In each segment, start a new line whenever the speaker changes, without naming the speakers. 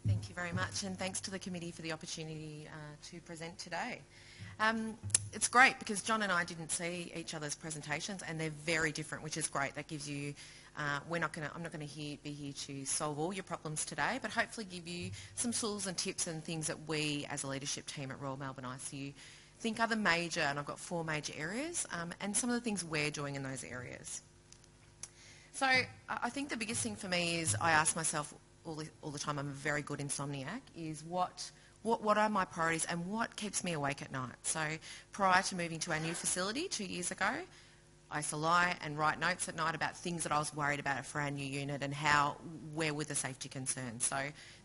Thank you very much, and thanks to the committee for the opportunity to present today. It's great because John and I didn't see each other's presentations, and they're very different, which is great. That gives you, I'm not going to be here to solve all your problems today, but hopefully give you some tools and tips and things that we as a leadership team at Royal Melbourne ICU think are the major, and I've got 4 major areas, and some of the things we're doing in those areas. So I think the biggest thing for me is I ask myself all the time, I'm a very good insomniac, is what are my priorities and what keeps me awake at night? So prior to moving to our new facility 2 years ago, I used to lie and write notes at night about things that I was worried about for our new unit and where were the safety concerns. So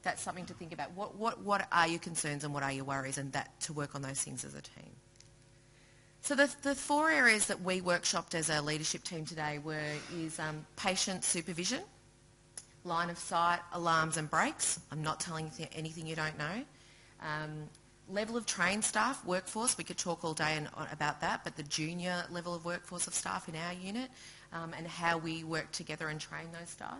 that's something to think about. What are your concerns and what are your worries, and that to work on those things as a team. So the 4 areas that we workshopped as a leadership team today is patient supervision, line of sight, alarms and breaks. I'm not telling you anything you don't know. Level of trained staff, workforce, we could talk all day about that, but the junior level of workforce of staff in our unit and how we work together and train those staff.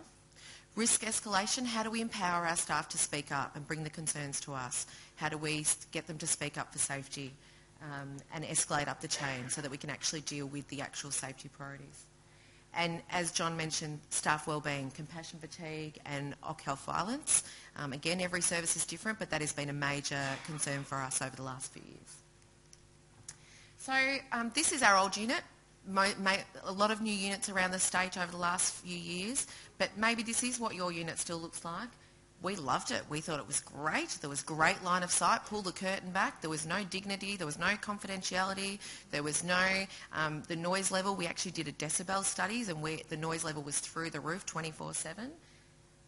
Risk escalation, how do we empower our staff to speak up and bring the concerns to us? How do we get them to speak up for safety and escalate up the chain so that we can actually deal with the actual safety priorities? And as John mentioned, staff wellbeing, compassion fatigue and occ health violence. Again, every service is different, but that has been a major concern for us over the last few years. So this is our old unit. A lot of new units around the state over the last few years, but maybe this is what your unit still looks like. We loved it. We thought it was great. There was great line of sight. Pull the curtain back. There was no dignity. There was no confidentiality. There was no the noise level. We actually did a decibel studies, and the noise level was through the roof 24/7.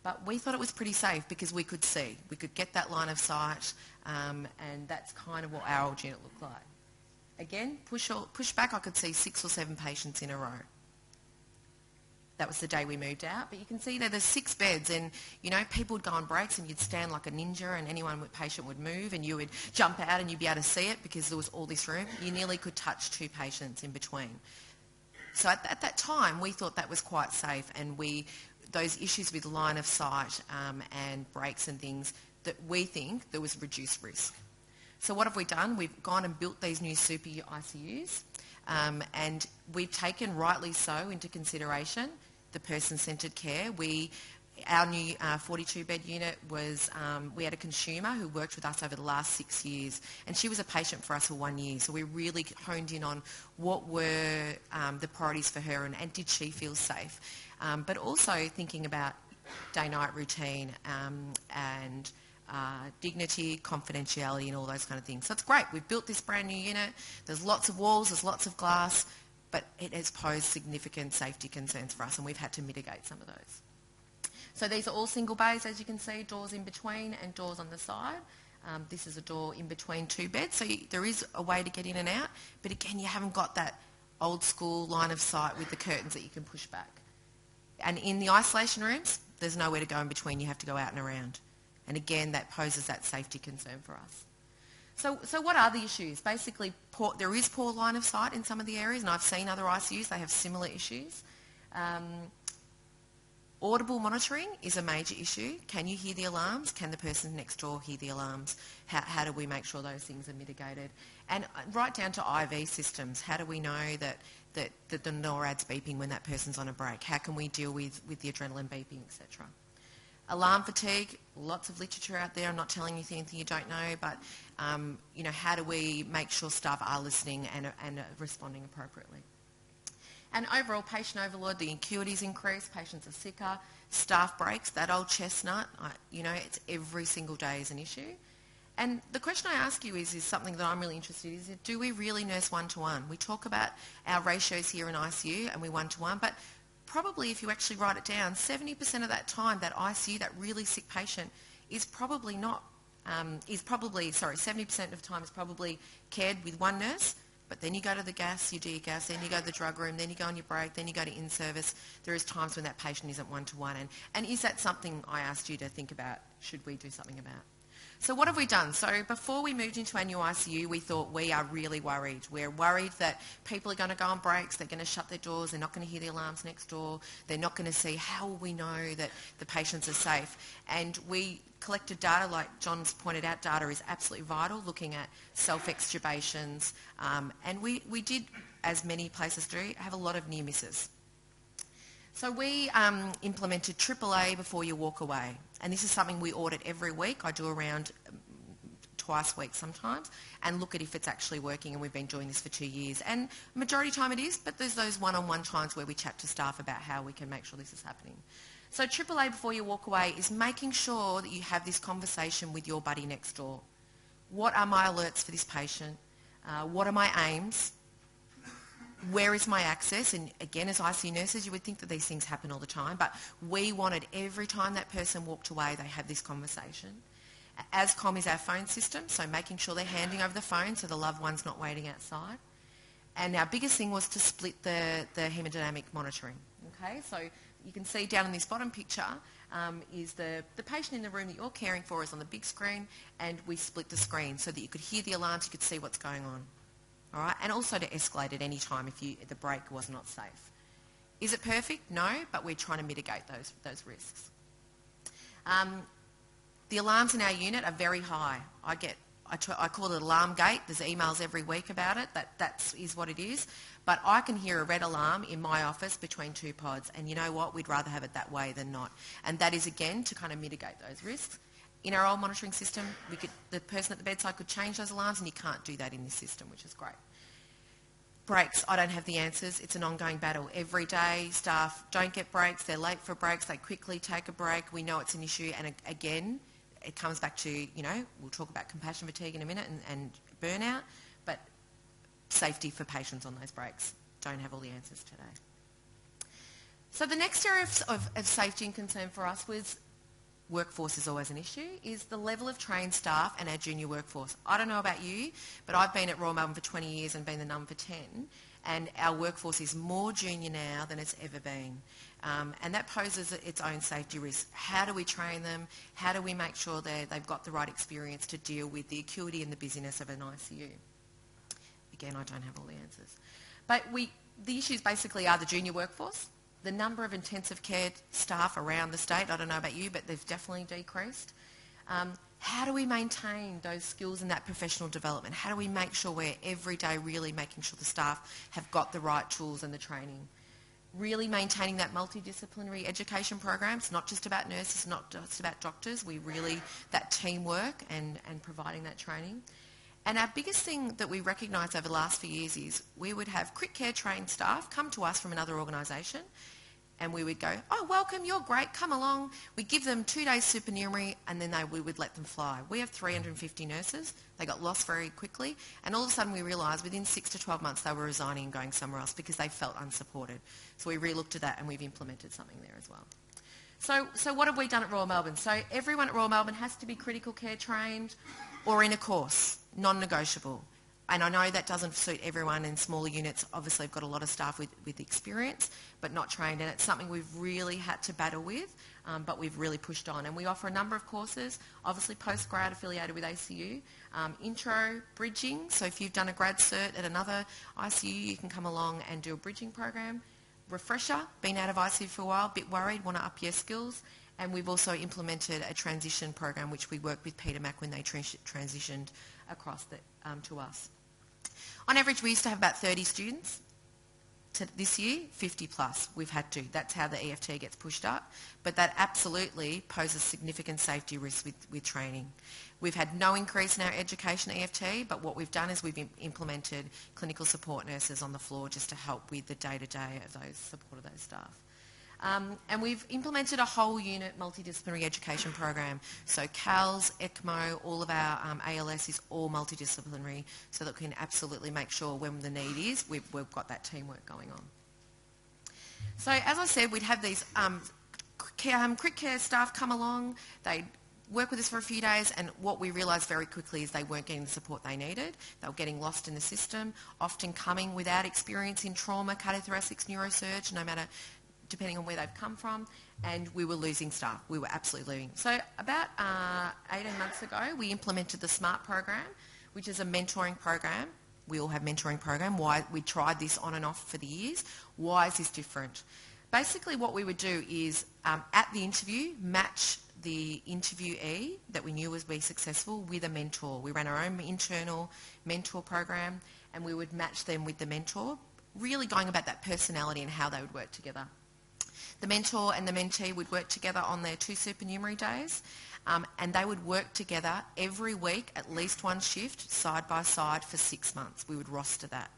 But we thought it was pretty safe because we could see. We could get that line of sight, and that's kind of what our old unit looked like. Again, push back. I could see 6 or 7 patients in a row. That was the day we moved out. But you can see there's 6 beds, and, you know, people would go on breaks and you'd stand like a ninja, and patient would move and you would jump out and you'd be able to see it because there was all this room. You nearly could touch 2 patients in between. So at that time, we thought that was quite safe, and those issues with line of sight and breaks and things, that we think there was reduced risk. So what have we done? We've gone and built these new super ICUs, and we've taken, rightly so, into consideration the person-centred care. Our new 42-bed unit was, we had a consumer who worked with us over the last 6 years, and she was a patient for us for 1 year. So we really honed in on what were the priorities for her, and did she feel safe. But also thinking about day-night routine and dignity, confidentiality and all those kind of things. So it's great. We've built this brand new unit. There's lots of walls, there's lots of glass, but it has posed significant safety concerns for us, and we've had to mitigate some of those. So these are all single bays, as you can see, doors in between and doors on the side. This is a door in between 2 beds, so there is a way to get in and out, but again, you haven't got that old school line of sight with the curtains that you can push back. And in the isolation rooms, there's nowhere to go in between. You have to go out and around. And again, that poses that safety concern for us. So what are the issues? Basically, there is poor line of sight in some of the areas, and I've seen other ICUs, they have similar issues. Audible monitoring is a major issue. Can you hear the alarms? Can the person next door hear the alarms? How do we make sure those things are mitigated? And right down to IV systems. How do we know that the NORAD's beeping when that person's on a break? How can we deal with the adrenaline beeping, etc.? Alarm fatigue, lots of literature out there. I'm not telling you anything you don't know, but you know, how do we make sure staff are listening and responding appropriately? And overall, patient overload, the acuity's increased, patients are sicker, staff breaks, that old chestnut, you know, it's every single day is an issue. And the question I ask you is something that I'm really interested in, is do we really nurse one-to-one? We talk about our ratios here in ICU and we one-to-one, but probably if you actually write it down, 70% of that time, that ICU, that really sick patient, is probably 70% of the time is probably cared with one nurse, but then you go to the gas, you do your gas, then you go to the drug room, then you go on your break, then you go to in-service. There is times when that patient isn't one-to-one. And is that something I asked you to think about, should we do something about? So what have we done? So before we moved into our new ICU, we thought we are really worried. We're worried that people are going to go on breaks, they're going to shut their doors, they're not going to hear the alarms next door, they're not going to see how will we know that the patients are safe. And we collected data, like John's pointed out, data is absolutely vital, looking at self-extubations. And we did, as many places do, have a lot of near misses. So we implemented AAA before you walk away. And this is something we audit every week. I do around twice a week sometimes and look at if it's actually working, and we've been doing this for 2 years. And majority of the time it is, but there's those one-on-one times where we chat to staff about how we can make sure this is happening. So AAA before you walk away is making sure that you have this conversation with your buddy next door. What are my alerts for this patient? What are my aims? Where is my access? And again, as ICU nurses, you would think that these things happen all the time, but we wanted every time that person walked away, they have this conversation. ASCOM is our phone system, so making sure they're handing over the phone so the loved one's not waiting outside. And our biggest thing was to split the hemodynamic monitoring. Okay, so you can see down in this bottom picture is the patient in the room that you're caring for is on the big screen, and we split the screen so that you could hear the alarms, you could see what's going on. All right, and also to escalate at any time if the break was not safe. Is it perfect? No, but we're trying to mitigate those risks. The alarms in our unit are very high. I call it alarm gate. There's emails every week about it. That is what it is. But I can hear a red alarm in my office between 2 pods, and you know what? We'd rather have it that way than not. And that is, again, to kind of mitigate those risks. In our old monitoring system, the person at the bedside could change those alarms, and you can't do that in this system, which is great. Breaks, I don't have the answers. It's an ongoing battle. Every day, staff don't get breaks. They're late for breaks. They quickly take a break. We know it's an issue. And again, it comes back to, we'll talk about compassion fatigue in a minute and burnout, but safety for patients on those breaks. Don't have all the answers today. So the next area of safety and concern for us was workforce is always an issue, is the level of trained staff and our junior workforce. I don't know about you, but I've been at Royal Melbourne for 20 years and been the NUM for 10, and our workforce is more junior now than it's ever been. And that poses its own safety risk. How do we train them? How do we make sure they've got the right experience to deal with the acuity and the busyness of an ICU? Again, I don't have all the answers. But the issues basically are the junior workforce, the number of intensive care staff around the state. I don't know about you, but they've definitely decreased. How do we maintain those skills and that professional development? How do we make sure we're every day really making sure the staff have got the right tools and the training? Really maintaining that multidisciplinary education program. It's not just about nurses, not just about doctors. That teamwork and providing that training. And our biggest thing that we recognised over the last few years is we would have crit care trained staff come to us from another organisation, and we would go, oh, welcome, you're great, come along. We'd give them 2 days supernumerary, and then we would let them fly. We have 350 nurses. They got lost very quickly, and all of a sudden we realised within 6 to 12 months they were resigning and going somewhere else because they felt unsupported. So we re-looked at that, and we've implemented something there as well. So what have we done at Royal Melbourne? So everyone at Royal Melbourne has to be critical care trained or in a course, non-negotiable. And I know that doesn't suit everyone in smaller units. Obviously, we've got a lot of staff with experience, but not trained. And it's something we've really had to battle with, but we've really pushed on. And we offer a number of courses, obviously post-grad affiliated with ACU, intro, bridging. So if you've done a grad cert at another ICU, you can come along and do a bridging program. Refresher, been out of ICU for a while, bit worried, want to up your skills. And we've also implemented a transition program, which we worked with Peter Mac when they transitioned across to us. On average, we used to have about 30 students. This year, 50 plus. We've had to. That's how the EFT gets pushed up. But that absolutely poses significant safety risks with training. We've had no increase in our education EFT, but what we've done is we've implemented clinical support nurses on the floor just to help with the day-to-day of those support of those staff. And we've implemented a whole unit multidisciplinary education program. So CALS, ECMO, all of our ALS is all multidisciplinary so that we can absolutely make sure when the need is, we've got that teamwork going on. So as I said, we'd have these crit care staff come along, they'd work with us for a few days, and what we realised very quickly is they weren't getting the support they needed. They were getting lost in the system, often coming without experience in trauma, cardiothoracics, neurosurge, no matter depending on where they've come from, and we were losing staff. We were absolutely losing. So about 18 months ago, we implemented the SMART program, which is a mentoring program. We all have mentoring program. Why we tried this on and off for the years. Why is this different? Basically what we would do is at the interview, match the interviewee that we knew was be successful with a mentor. We ran our own internal mentor program, and we would match them with the mentor, really going about that personality and how they would work together. The mentor and the mentee would work together on their 2 supernumerary days, and they would work together every week, at least one shift, side by side for 6 months. We would roster that.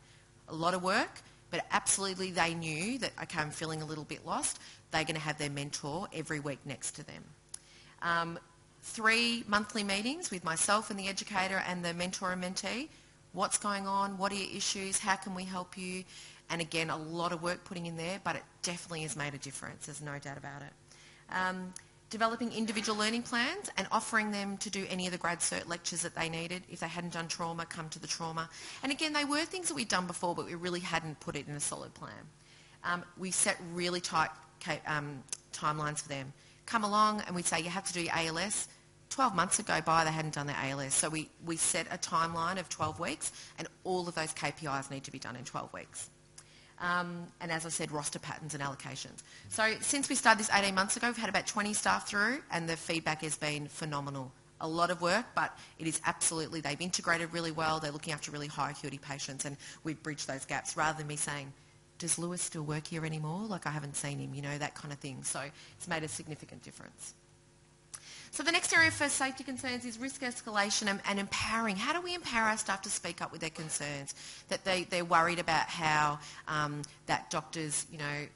A lot of work, but absolutely they knew that, okay, I'm feeling a little bit lost. They're going to have their mentor every week next to them. 3 monthly meetings with myself and the educator and the mentor and mentee. What's going on? What are your issues? How can we help you? And again, a lot of work putting in there, but it definitely has made a difference. There's no doubt about it. Developing individual learning plans and offering them to do any of the grad cert lectures that they needed. If they hadn't done trauma, come to the trauma. And again, they were things that we'd done before, but we really hadn't put it in a solid plan. We set really tight timelines for them. Come along and we'd say, you have to do your ALS. 12 months ago by, they hadn't done their ALS. So we set a timeline of 12 weeks, and all of those KPIs need to be done in 12 weeks. And as I said, roster patterns and allocations. So since we started this 18 months ago, we've had about 20 staff through, and the feedback has been phenomenal. A lot of work, but it is absolutely, they've integrated really well. They're looking after really high acuity patients, and we've bridged those gaps rather than me saying, does Lewis still work here anymore? Like, I haven't seen him, you know, that kind of thing. So it's made a significant difference. So the next area for safety concerns is risk escalation and empowering. How do we empower our staff to speak up with their concerns? That they're worried about how that doctor's, you know,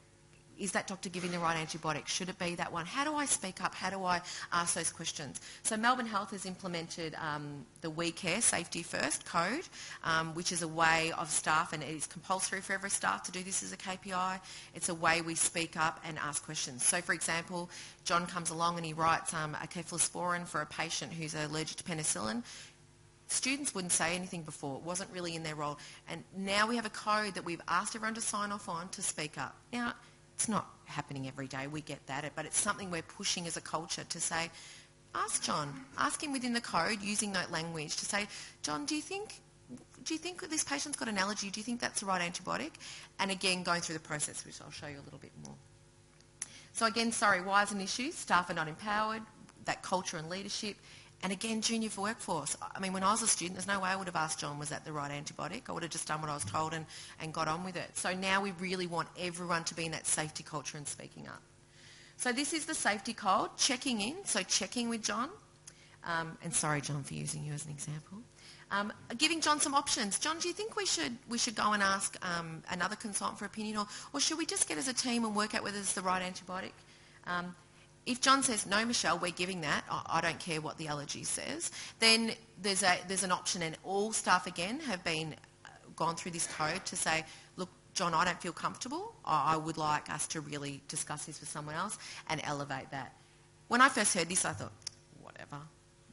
is that doctor giving the right antibiotic? Should it be that one? How do I speak up? How do I ask those questions? So Melbourne Health has implemented the We Care Safety First code, which is a way of staff, and it is compulsory for every staff to do this as a KPI. It's a way we speak up and ask questions. So for example, John comes along and he writes a cephalosporin for a patient who's allergic to penicillin. Students wouldn't say anything before. It wasn't really in their role. And now we have a code that we've asked everyone to sign off on to speak up. Now, it's not happening every day, we get that, but it's something we're pushing as a culture to say, ask John, ask him within the code using that language to say, John, do you think this patient's got an allergy? Do you think that's the right antibiotic? And again, going through the process, which I'll show you a little bit more. So again, sorry, why is an issue? Staff are not empowered, that culture and leadership. And again, junior workforce. I mean, when I was a student, there's no way I would have asked John, was that the right antibiotic? I would have just done what I was told and got on with it. So now we really want everyone to be in that safety culture and speaking up. So this is the safety code, checking in, so checking with John. And sorry, John, for using you as an example. Giving John some options. John, do you think we should go and ask another consultant for opinion, or should we just get as a team and work out whether it's the right antibiotic? If John says, no, Michelle, we're giving that, I don't care what the allergy says, then there's an option, and all staff, again, have been gone through this code to say, look, John, I don't feel comfortable. I would like us to really discuss this with someone else and elevate that. When I first heard this, I thought, whatever,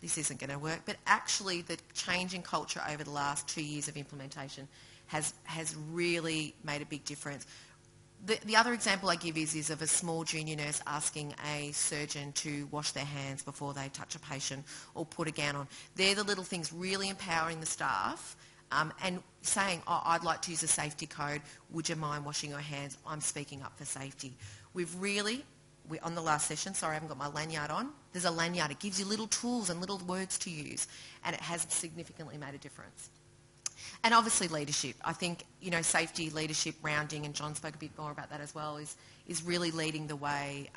this isn't going to work. But actually, the change in culture over the last 2 years of implementation has really made a big difference. The other example I give is of a small junior nurse asking a surgeon to wash their hands before they touch a patient or put a gown on. They're the little things really empowering the staff and saying, oh, I'd like to use a safety code. Would you mind washing your hands? I'm speaking up for safety. On the last session, sorry, I haven't got my lanyard on. There's a lanyard. It gives you little tools and little words to use, and it has significantly made a difference. And obviously leadership. I think, you know, safety, leadership, rounding, and John spoke a bit more about that as well, is really leading the way.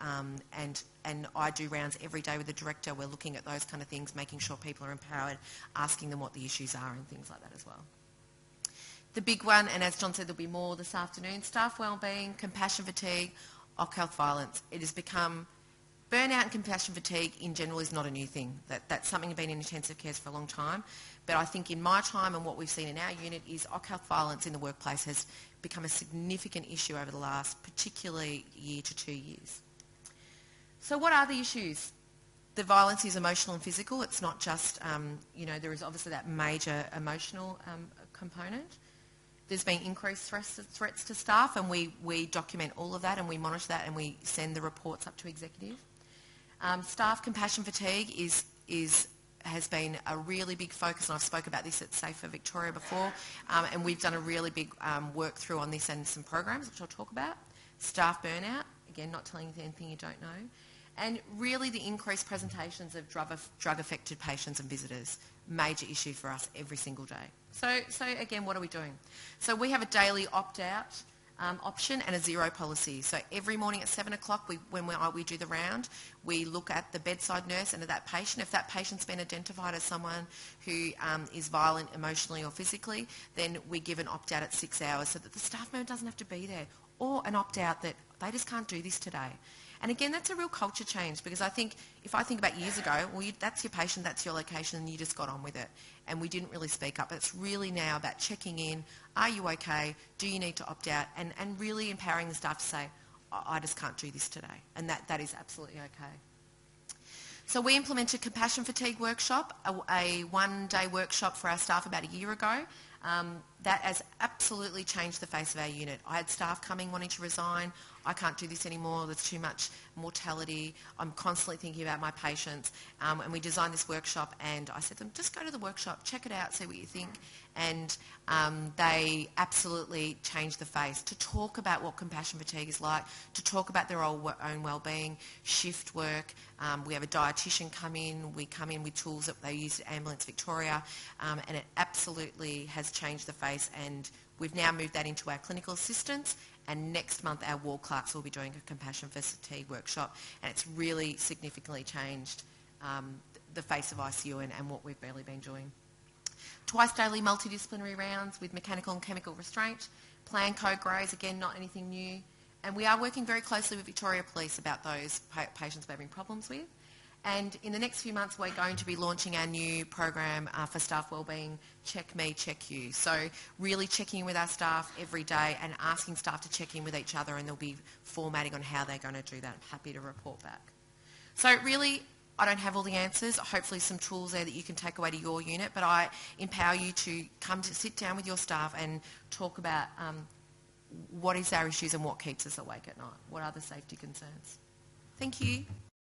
And I do rounds every day with the director. We're looking at those kind of things, making sure people are empowered, asking them what the issues are and things like that as well. The big one, and as John said, there'll be more this afternoon, staff wellbeing, compassion fatigue, occ health violence. It has become... Burnout and compassion fatigue in general is not a new thing. That's something that's been in intensive care for a long time. But I think in my time and what we've seen in our unit is occ health violence in the workplace has become a significant issue over the last particularly year to 2 years. So what are the issues? The violence is emotional and physical. It's not just, you know, there is obviously that major emotional component. there's been increased threats to staff, and we document all of that and we monitor that and we send the reports up to executive. Staff compassion fatigue has been a really big focus, and I've spoke about this at Safer Victoria before, and we've done a really big work through on this and some programs which I'll talk about. Staff burnout, again, not telling you anything you don't know. And really the increased presentations of drug-affected patients and visitors, major issue for us every single day. So again, what are we doing? So we have a daily opt-out option and a zero policy. So every morning at 7 o'clock, when we do the round, we look at the bedside nurse and at that patient. If that patient's been identified as someone who is violent emotionally or physically, then we give an opt-out at 6 hours so that the staff member doesn't have to be there, or an opt-out that they just can't do this today. And again, that's a real culture change, because I think, if I think about years ago, well, that's your patient, that's your location, and you just got on with it. And we didn't really speak up. It's really now about checking in, are you okay, do you need to opt out, and really empowering the staff to say, I just can't do this today. And that is absolutely okay. So we implemented a compassion fatigue workshop, a one-day workshop for our staff about a year ago. That has absolutely changed the face of our unit. I had staff coming wanting to resign. I can't do this anymore, there's too much mortality, I'm constantly thinking about my patients. And we designed this workshop, and I said to them, just go to the workshop, check it out, see what you think. And they absolutely changed the face to talk about what compassion fatigue is like, to talk about their own wellbeing, shift work. We have a dietitian come in, we come in with tools that they use at Ambulance Victoria, and it absolutely has changed the face, and we've now moved that into our clinical assistants, and next month our ward clerks will be doing a compassion fatigue workshop, and it's really significantly changed the face of ICU and what we've really been doing. Twice daily multidisciplinary rounds with mechanical and chemical restraint, plan code greys, again not anything new, and we are working very closely with Victoria Police about those patients we're having problems with. And in the next few months, we're going to be launching our new program for staff wellbeing, Check Me, Check You. So really checking in with our staff every day and asking staff to check in with each other, and there'll be formatting on how they're going to do that. I'm happy to report back. So really, I don't have all the answers. Hopefully some tools there that you can take away to your unit, but I empower you to come to sit down with your staff and talk about what is our issues and what keeps us awake at night. What are the safety concerns? Thank you.